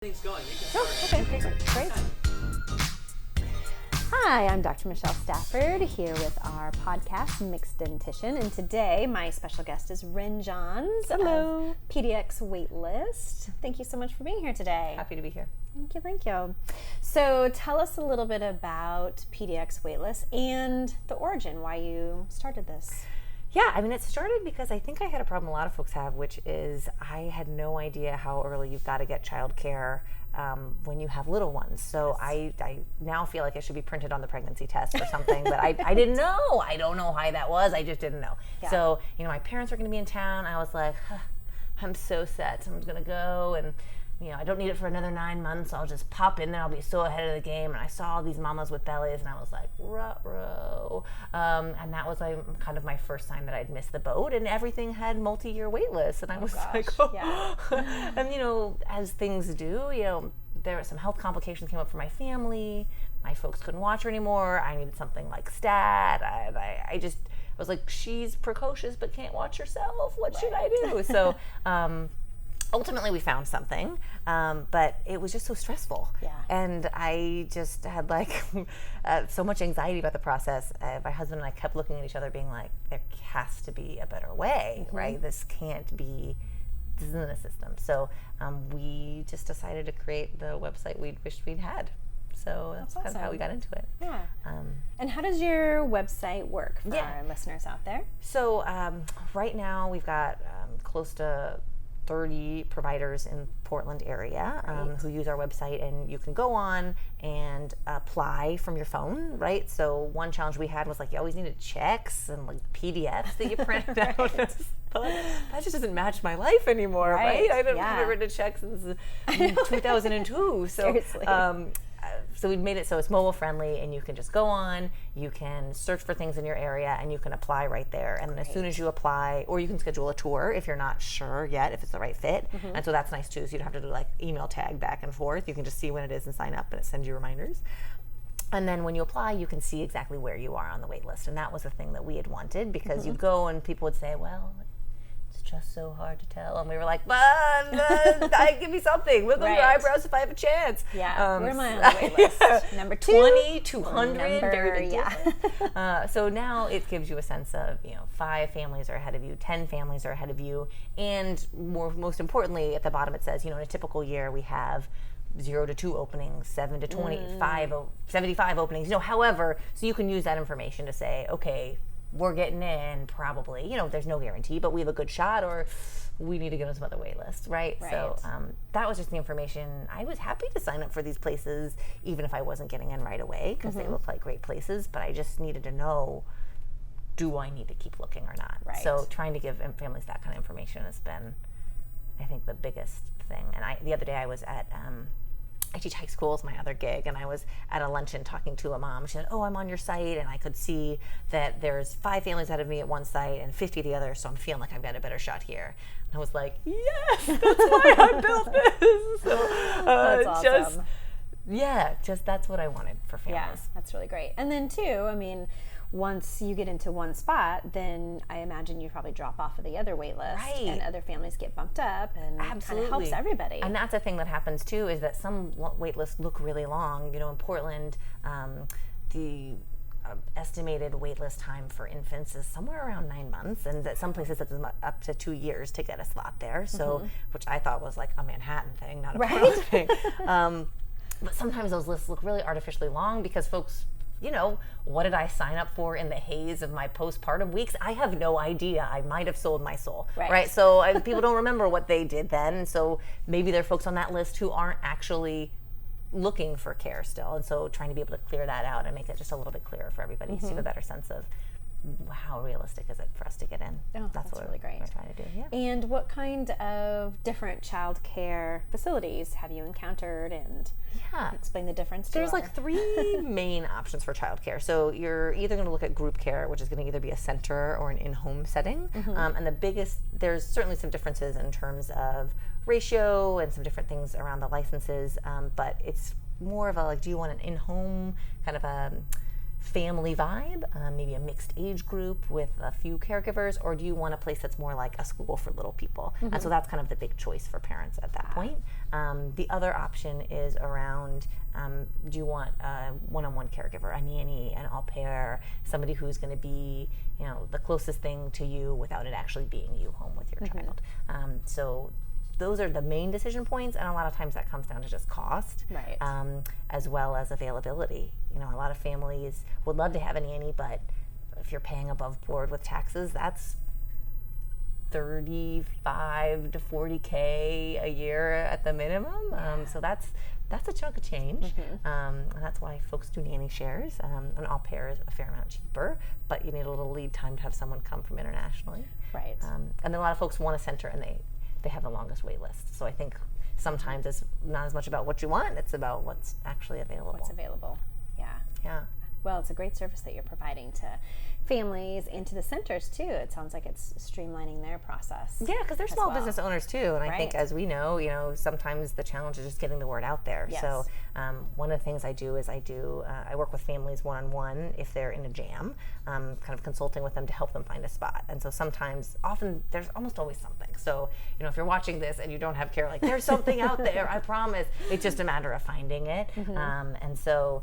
Things going. You can start. Okay, great. Hi, I'm Dr. Michelle Stafford here with our podcast, Mixed Dentition, and today my special guest is Ren Johns. Hello. Of PDX Waitlist. Thank you so much for being here today. Happy to be here. Thank you. So tell us a little bit about PDX Waitlist and the origin, why you started this. Yeah, I mean, it started because I think I had a problem a lot of folks have, which is I had no idea how early you've got to get childcare when you have little ones. So Yes. I now feel like it should be printed on the pregnancy test or something, but I didn't know. I don't know why that was. I just didn't know. Yeah. So, my parents were going to be in town. I was like, I'm so set. Someone's going to go, and I don't need it for another 9 months. I'll just pop in there. I'll be so ahead of the game. And I saw all these mamas with bellies, and I was like, ruh-roh. And that was kind of my first sign that I'd missed the boat, and everything had multi-year wait lists. And I was like, oh. Yeah. And, as things do, there were some health complications came up for my family. My folks couldn't watch her anymore. I needed something like stat. I was like, she's precocious but can't watch herself. What should I do? So, ultimately, we found something, but it was just so stressful. Yeah. And I just had so much anxiety about the process. My husband and I kept looking at each other being like, there has to be a better way, right? This isn't a system. So we just decided to create the website we wished we'd had. So that's kind of how we got into it. Yeah. And how does your website work for our listeners out there? So right now we've got close to 30 providers in Portland area who use our website, and you can go on and apply from your phone, right? So one challenge we had was you always needed checks and PDFs that you printed out. That just doesn't match my life anymore, right? I haven't written a check since 2002. So Seriously. So we made it so it's mobile friendly, and you can just go on, you can search for things in your area, and you can apply right there. And then as soon as you apply, or you can schedule a tour if you're not sure yet if it's the right fit. And so that's nice too. So you don't have to do email tag back and forth. You can just see when it is and sign up, and it sends you reminders. And then when you apply, you can see exactly where you are on the wait list. And that was the thing that we had wanted, because you'd go and people would say, well, it's just so hard to tell. And we were like, give me something. Wiggle your eyebrows if I have a chance. Yeah. Where am I on the wait list? Number 20, 200, very big yeah. So now it gives you a sense of, 5 families are ahead of you, 10 families are ahead of you. And most importantly, at the bottom it says, in a typical year we have 0 to 2 openings, 7 to 25, 75 openings, however, so you can use that information to say, okay, we're getting in probably, there's no guarantee, but we have a good shot, or we need to get on some other wait list, right? So that was just the information. I was happy to sign up for these places, even if I wasn't getting in right away, because they look like great places, but I just needed to know, do I need to keep looking or not? Right. So trying to give families that kind of information has been, I think, the biggest thing. And the other day I was at, I teach high school is my other gig, and I was at a luncheon talking to a mom. She said, oh, I'm on your site, and I could see that there's 5 families ahead of me at one site and 50 at the other, so I'm feeling like I've got a better shot here. And I was like, yes, that's why I built this. So That's awesome. just that's what I wanted for families. Yeah, that's really great. And then too, once you get into one spot, then I imagine you probably drop off of the other wait list, and other families get bumped up, and it kind of helps everybody. And that's a thing that happens too, is that some wait lists look really long. In Portland, the estimated wait list time for infants is somewhere around 9 months, and that some places it's up to 2 years to get a slot there. So, which I thought was like a Manhattan thing, not a Portland thing. But sometimes those lists look really artificially long because folks, what did I sign up for in the haze of my postpartum weeks? I have no idea. I might have sold my soul, right? So people don't remember what they did then. So maybe there are folks on that list who aren't actually looking for care still. And so trying to be able to clear that out and make it just a little bit clearer for everybody so you have a better sense of how realistic is it for us to get in. Oh, that's what really great. we're trying to do. Yeah. And what kind of different child care facilities have you encountered, and explain the difference to There's 3 main options for childcare. So you're either going to look at group care, which is going to either be a center or an in-home setting. And there's certainly some differences in terms of ratio and some different things around the licenses, but it's more of a do you want an in-home kind of a family vibe, maybe a mixed age group with a few caregivers, or do you want a place that's more like a school for little people? And so that's kind of the big choice for parents at that point. The other option is around, do you want a one-on-one caregiver, a nanny, an au pair, somebody who's going to be, the closest thing to you without it actually being you home with your child. So those are the main decision points, and a lot of times that comes down to just cost, right. As well as availability. A lot of families would love to have a nanny, but if you're paying above board with taxes, that's $35 to $40K a year at the minimum. So that's a chunk of change, and that's why folks do nanny shares. An au pair is a fair amount cheaper, but you need a little lead time to have someone come from internationally. Right. And then a lot of folks want a center, and they have the longest wait list. So I think sometimes it's not as much about what you want, it's about what's actually available. What's available, yeah. Well, it's a great service that you're providing to families and to the centers too. It sounds like it's streamlining their process. Yeah, because they're small business owners too, and I think, as we know, sometimes the challenge is just getting the word out there. Yes. So one of the things I do is I work with families one-on-one if they're in a jam, kind of consulting with them to help them find a spot. And so often there's almost always something. So if you're watching this and you don't have care, like there's something out there, I promise. It's just a matter of finding it. And so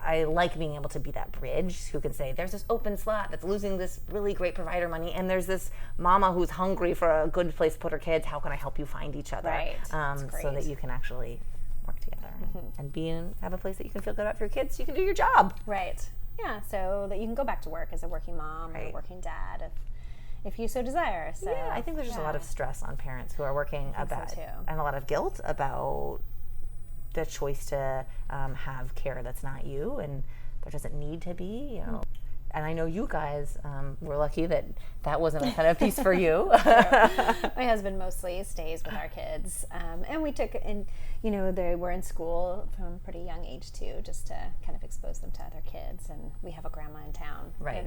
I like being able to be that bridge who can say, there's this open slot that's losing this really great provider money, and there's this mama who's hungry for a good place to put her kids. How can I help you find each other? Right. So that you can actually work together and have a place that you can feel good about for your kids so you can do your job. Right. Yeah, so that you can go back to work as a working mom or a working dad if you so desire. So yeah, I think there's just a lot of stress on parents who are working about and a lot of guilt about the choice to have care that's not you, and there doesn't need to be, And I know you guys were lucky that wasn't a kind of piece for you. My husband mostly stays with our kids, and we took, and they were in school from a pretty young age too, just to kind of expose them to other kids. And we have a grandma in town, right?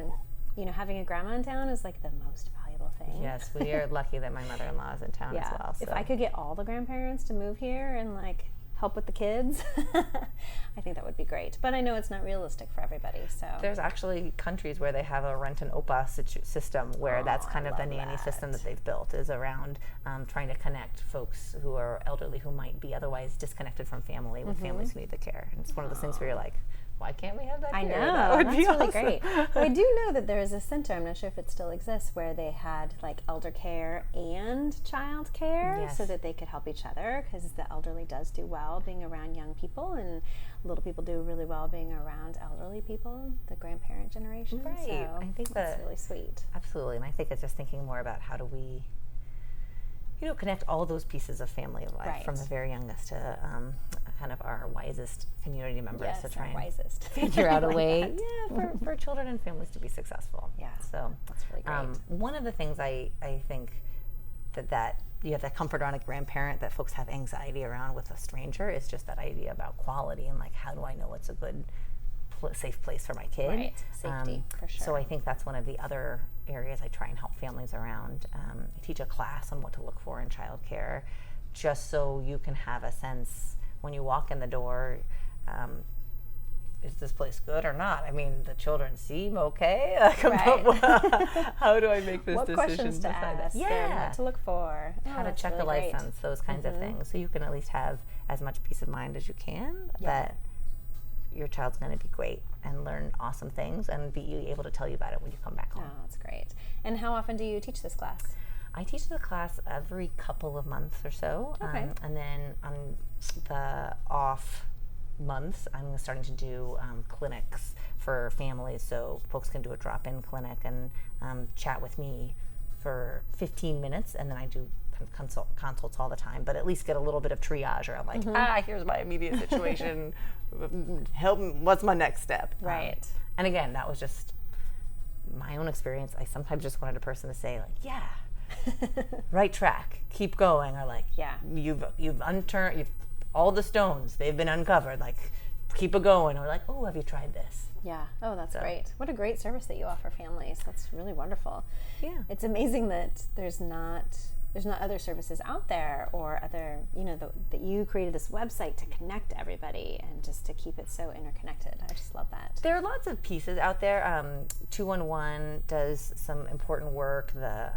And having a grandma in town is like the most valuable thing. Yes, we are lucky that my mother-in-law is in town as well. So. If I could get all the grandparents to move here and help with the kids, I think that would be great. But I know it's not realistic for everybody. So there's actually countries where they have a rent and OPA system where that's kind of the nanny system that they've built, is around trying to connect folks who are elderly who might be otherwise disconnected from family with families who need the care. And it's one of those things where you're like, why can't we have that here? I know, that's really great. But I do know that there is a center, I'm not sure if it still exists, where they had elder care and child care, so that they could help each other, because the elderly does do well being around young people, and little people do really well being around elderly people, the grandparent generation. Right. So I think that's really sweet. Absolutely. And I think it's just thinking more about how do we connect all those pieces of family life from the very youngest to kind of our wisest community members to try and figure out a way for children and families to be successful. Yeah, so that's really great. One of the things I think that you have that comfort around a grandparent that folks have anxiety around with a stranger is just that idea about quality and how do I know what's a good safe place for my kid. Right, safety, for sure. So I think that's one of the other areas I try and help families around. I teach a class on what to look for in childcare, just so you can have a sense when you walk in the door, is this place good or not? I mean, the children seem okay. How do I make this decision? What questions to ask? Yeah. What to look for? How to check a license, those kinds of things. So you can at least have as much peace of mind as you can that your child's going to be great and learn awesome things and be able to tell you about it when you come back home. Oh, that's great. And how often do you teach this class? I teach the class every couple of months or so. Okay. And then on the off months, I'm starting to do clinics for families, so folks can do a drop-in clinic and chat with me for 15 minutes, and then I do consults all the time, but at least get a little bit of triage around here's my immediate situation, help me, what's my next step? Right. And again, that was just my own experience. I sometimes just wanted a person to say right track, keep going, or you've unturned, all the stones, they've been uncovered, keep it going, or oh, have you tried this? Yeah. Oh, that's great. What a great service that you offer families. That's really wonderful. Yeah. It's amazing that there's not there's not other services out there or other, that you created this website to connect everybody and just to keep it so interconnected. I just love that. There are lots of pieces out there. 211 does some important work. The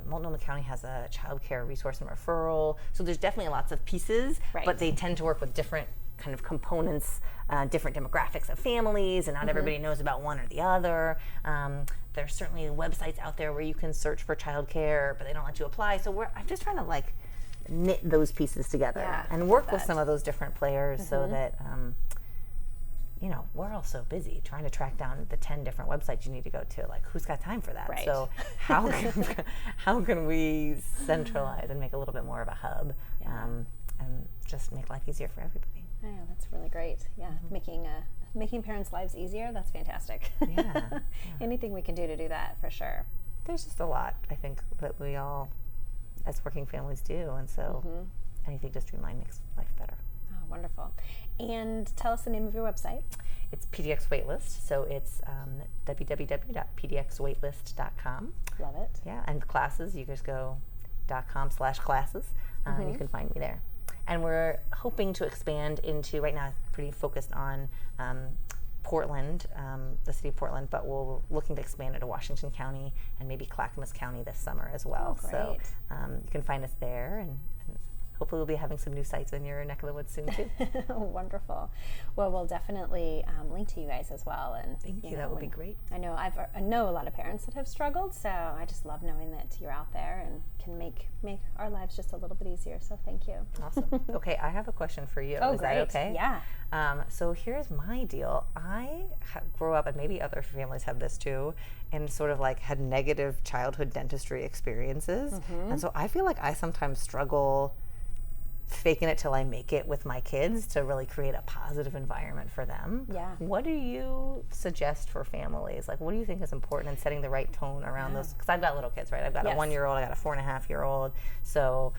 Multnomah County has a child care resource and referral. So there's definitely lots of pieces, but they tend to work with different kind of components, different demographics of families, and not everybody knows about one or the other. There's certainly websites out there where you can search for childcare, but they don't let you apply. So I'm just trying to knit those pieces together and work with some of those different players so that, we're all so busy trying to track down the 10 different websites you need to go to. Who's got time for that? Right. So how can we centralize and make a little bit more of a hub and just make life easier for everybody? I know, that's really great. Yeah, making parents' lives easier, that's fantastic. Yeah. Anything we can do to do that, for sure. There's just a lot, I think, that we all, as working families, do. And so anything to streamline makes life better. Oh, wonderful. And tell us the name of your website. It's PDX Waitlist, so it's www.pdxwaitlist.com. Love it. Yeah, and classes, you just go .com/classes, and you can find me there. And we're hoping to expand into, right now, pretty focused on Portland, the city of Portland, but we're looking to expand it to Washington County and maybe Clackamas County this summer as well. Oh, so you can find us there, and hopefully we'll be having some new sites in your neck of the woods soon too. Wonderful. Well, we'll definitely link to you guys as well. And thank you. That would be great. I know I know a lot of parents that have struggled, so I just love knowing that you're out there and can make our lives just a little bit easier. So thank you. Awesome. Okay, I have a question for you. Oh, Is great. that okay? Yeah. So here's my deal. I grew up, and maybe other families have this too, and sort of had negative childhood dentistry experiences. And so I feel like I sometimes struggle faking it till I make it with my kids to really create a positive environment for them. Yeah. What do you suggest for families? What do you think is important in setting the right tone around those? Because I've got little kids, right? I've got a 1-year-old, I got a 4.5-year-old. So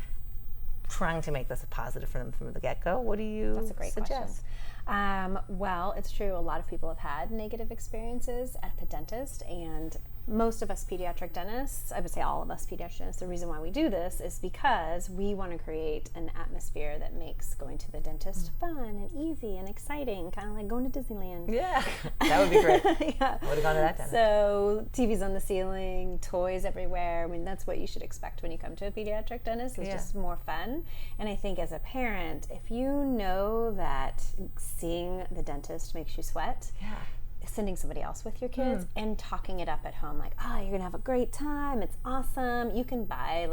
trying to make this a positive for them from the get-go. What do you That's a great suggest? Question. Well, it's true. A lot of people have had negative experiences at the dentist, and most of us pediatric dentists, I would say all of us pediatric dentists, the reason why we do this is because we want to create an atmosphere that makes going to the dentist fun and easy and exciting, kind of like going to Disneyland. Yeah, that would be great. Yeah. I would have gone to that dentist. So TVs on the ceiling, toys everywhere. I mean, that's what you should expect when you come to a pediatric dentist, is just more fun. And I think as a parent, if you know that seeing the dentist makes you sweat, sending somebody else with your kids and talking it up at home, you're gonna have a great time, it's awesome. You can buy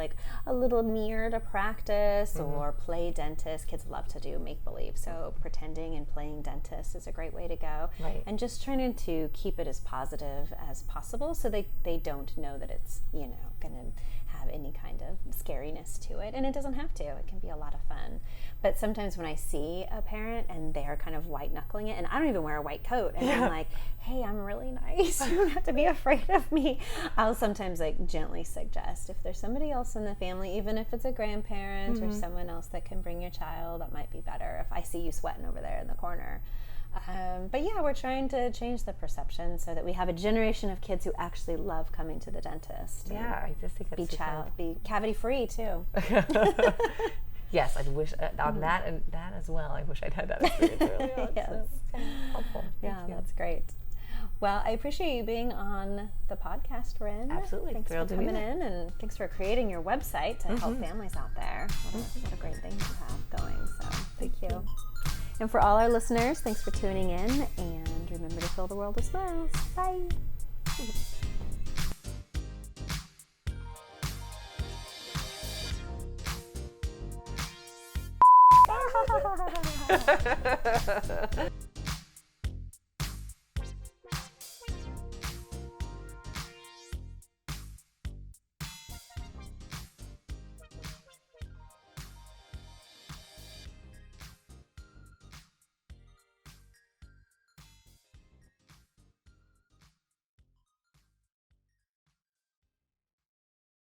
a little mirror to practice or play dentist. Kids love to do make-believe, so pretending and playing dentist is a great way to go. Right. And just trying to keep it as positive as possible so they don't know that it's gonna have any kind of scariness to it, and it doesn't have to. It can be a lot of fun. But sometimes when I see a parent and they're kind of white knuckling it, and I don't even wear a white coat, and I'm like, hey, I'm really nice, you don't have to be afraid of me, I'll sometimes gently suggest, if there's somebody else in the family, even if it's a grandparent or someone else that can bring your child, that might be better if I see you sweating over there in the corner. But yeah, we're trying to change the perception so that we have a generation of kids who actually love coming to the dentist. Yeah, I just think that's be cavity free too. Yes, I wish on that and that as well. I wish I'd had that experience early on. Yes. So it's kind of helpful. Thank you. That's great. Well, I appreciate you being on the podcast, Ren. Absolutely. Thanks Thrilled for to be coming there. in, and thanks for creating your website to help families out there. What a great thing you have going. So thank you. And for all our listeners, thanks for tuning in, and remember to fill the world with smiles. Bye.